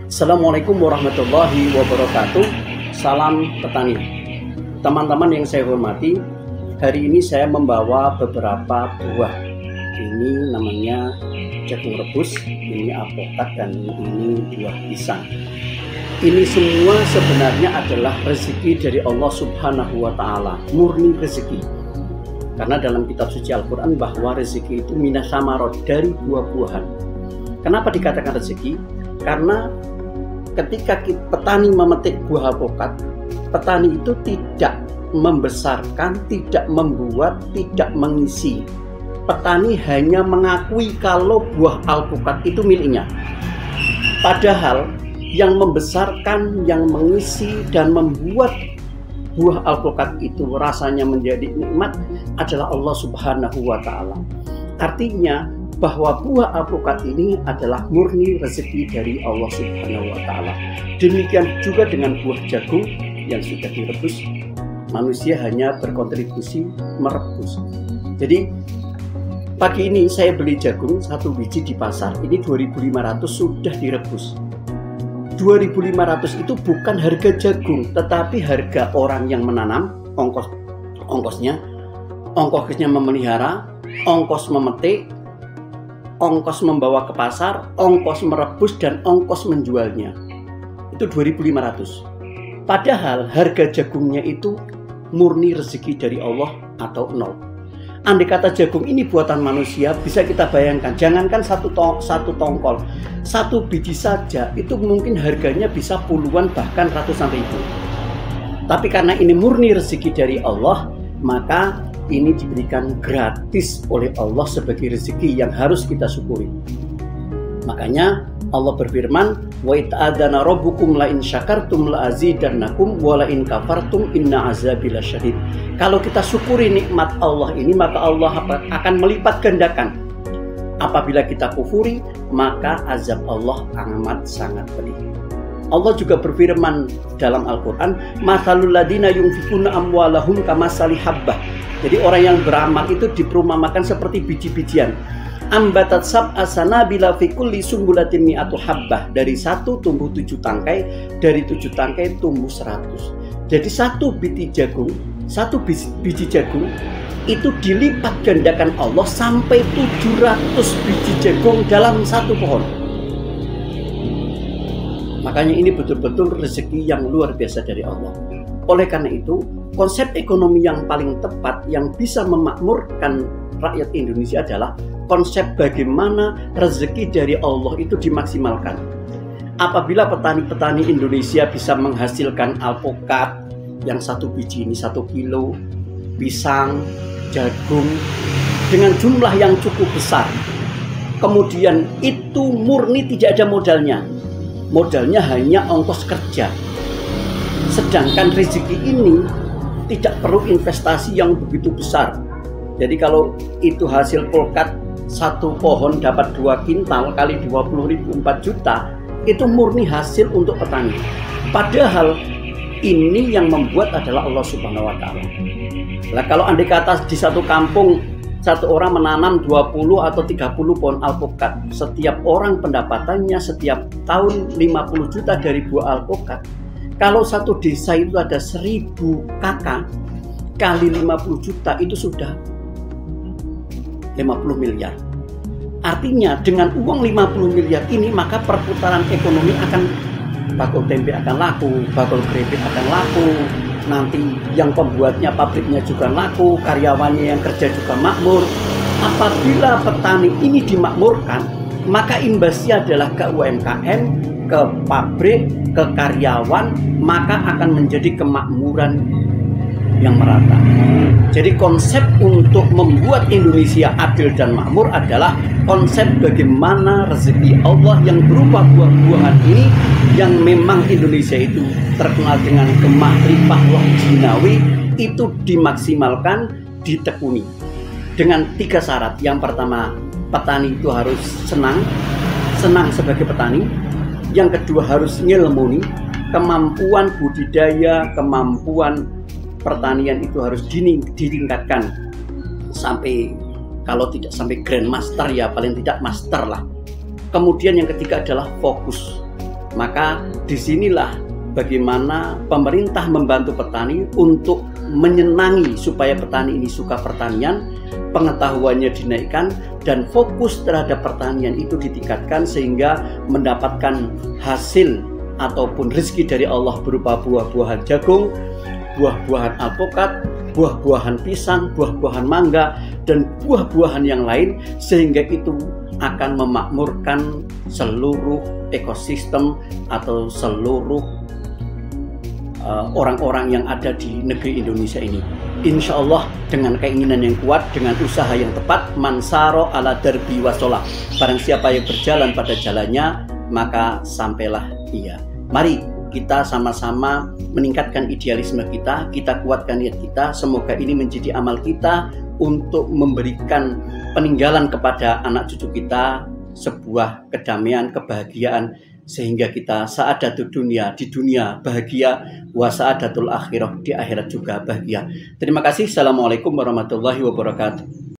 Assalamualaikum warahmatullahi wabarakatuh. Salam petani. Teman-teman yang saya hormati, hari ini saya membawa beberapa buah. Ini namanya jagung rebus, ini alpukat, dan ini buah pisang. Ini semua sebenarnya adalah rezeki dari Allah Subhanahu wa Ta'ala, murni rezeki. Karena dalam kitab suci Al-Quran bahwa rezeki itu minas samarot, dari buah-buahan. Kenapa dikatakan rezeki? Karena ketika petani memetik buah alpukat, petani itu tidak membesarkan, tidak membuat, tidak mengisi. Petani hanya mengakui kalau buah alpukat itu miliknya. Padahal yang membesarkan, yang mengisi, dan membuat buah alpukat itu rasanya menjadi nikmat adalah Allah Subhanahu wa Ta'ala. Artinya bahwa buah alpukat ini adalah murni rezeki dari Allah Subhanahu wa Ta'ala. Demikian juga dengan buah jagung yang sudah direbus, manusia hanya berkontribusi merebus. Jadi pagi ini saya beli jagung 1 biji di pasar, ini 2.500 sudah direbus. 2.500 itu bukan harga jagung, tetapi harga orang yang menanam, ongkosnya memelihara, ongkos memetik, ongkos membawa ke pasar, ongkos merebus, dan ongkos menjualnya. Itu 2.500. Padahal harga jagungnya itu murni rezeki dari Allah atau nol. Andai kata jagung ini buatan manusia, bisa kita bayangkan, jangankan satu tongkol, 1 biji saja itu mungkin harganya bisa puluhan bahkan ratusan ribu. Tapi karena ini murni rezeki dari Allah, maka ini diberikan gratis oleh Allah sebagai rezeki yang harus kita syukuri. Makanya Allah berfirman, wa ita'adana rabbukum la in syakartum la azidannakum wa la in kafartum inna azabi lasyadid. Kalau kita syukuri nikmat Allah ini, maka Allah akan melipat gandakan. Apabila kita kufuri, maka azab Allah amat sangat pedih. Allah juga berfirman dalam Al-Quran, mathalul ladina yunfikuna amwalahum kamasali habbah. Jadi orang yang beramal itu diperumpamakan seperti biji-bijian. Ambatat sab'a sanabila fi kulli sumbulatin mi'atu habbah. Dari 1 tumbuh 7 tangkai, dari 7 tangkai tumbuh 100. Jadi 1 biji jagung, 1 biji jagung itu dilipat gandakan Allah sampai 700 biji jagung dalam 1 pohon. Makanya ini betul-betul rezeki yang luar biasa dari Allah. Oleh karena itu, konsep ekonomi yang paling tepat yang bisa memakmurkan rakyat Indonesia adalah konsep bagaimana rezeki dari Allah itu dimaksimalkan. Apabila petani-petani Indonesia bisa menghasilkan alpukat yang 1 biji ini 1 kilo, pisang, jagung dengan jumlah yang cukup besar, kemudian itu murni tidak ada modalnya. Modalnya hanya ongkos kerja. Sedangkan rezeki ini tidak perlu investasi yang begitu besar. Jadi kalau itu hasil alpukat 1 pohon dapat 2 kintal kali 20.000 4 juta, itu murni hasil untuk petani. Padahal ini yang membuat adalah Allah Subhanahu wa Ta'ala. Nah, kalau andai kata di satu kampung satu orang menanam 20 atau 30 pohon alpukat, setiap orang pendapatannya setiap tahun 50 juta dari buah alpukat. Kalau satu desa itu ada 1.000 kakak kali 50 juta itu sudah 50 miliar. Artinya dengan uang 50 miliar ini maka perputaran ekonomi akan, bakul tempe akan laku, bakul keripik akan laku, nanti yang pembuatnya pabriknya juga laku, karyawannya yang kerja juga makmur. Apabila petani ini dimakmurkan, maka imbasnya adalah ke UMKM, ke pabrik, ke karyawan, maka akan menjadi kemakmuran yang merata. Jadi konsep untuk membuat Indonesia adil dan makmur adalah konsep bagaimana rezeki Allah yang berupa buah-buahan ini, yang memang Indonesia itu terkenal dengan gemah ripah wah jinawi, itu dimaksimalkan, ditekuni dengan 3 syarat. Yang pertama, petani itu harus senang sebagai petani. Yang kedua, harus ngilmuni, kemampuan budidaya, kemampuan pertanian itu harus ditingkatkan sampai, kalau tidak sampai grandmaster ya paling tidak master lah. Kemudian yang ketiga adalah fokus. Maka disinilah bagaimana pemerintah membantu petani untuk menyenangi supaya petani ini suka pertanian, pengetahuannya dinaikkan, dan fokus terhadap pertanian itu ditingkatkan sehingga mendapatkan hasil ataupun rezeki dari Allah berupa buah-buahan jagung, buah-buahan alpukat, buah-buahan pisang, buah-buahan mangga, dan buah-buahan yang lain, sehingga itu akan memakmurkan seluruh ekosistem atau seluruh orang-orang yang ada di negeri Indonesia ini. Insya Allah dengan keinginan yang kuat, dengan usaha yang tepat, mansaro ala darbi wasolah. Barang siapa yang berjalan pada jalannya, maka sampailah ia. Mari kita sama-sama meningkatkan idealisme kita, kita kuatkan niat kita. Semoga ini menjadi amal kita untuk memberikan peninggalan kepada anak cucu kita sebuah kedamaian, kebahagiaan, sehingga kita sa'adatul dunia, di dunia bahagia, wa sa'adatul akhirah, di akhirat juga bahagia. Terima kasih. Assalamualaikum warahmatullahi wabarakatuh.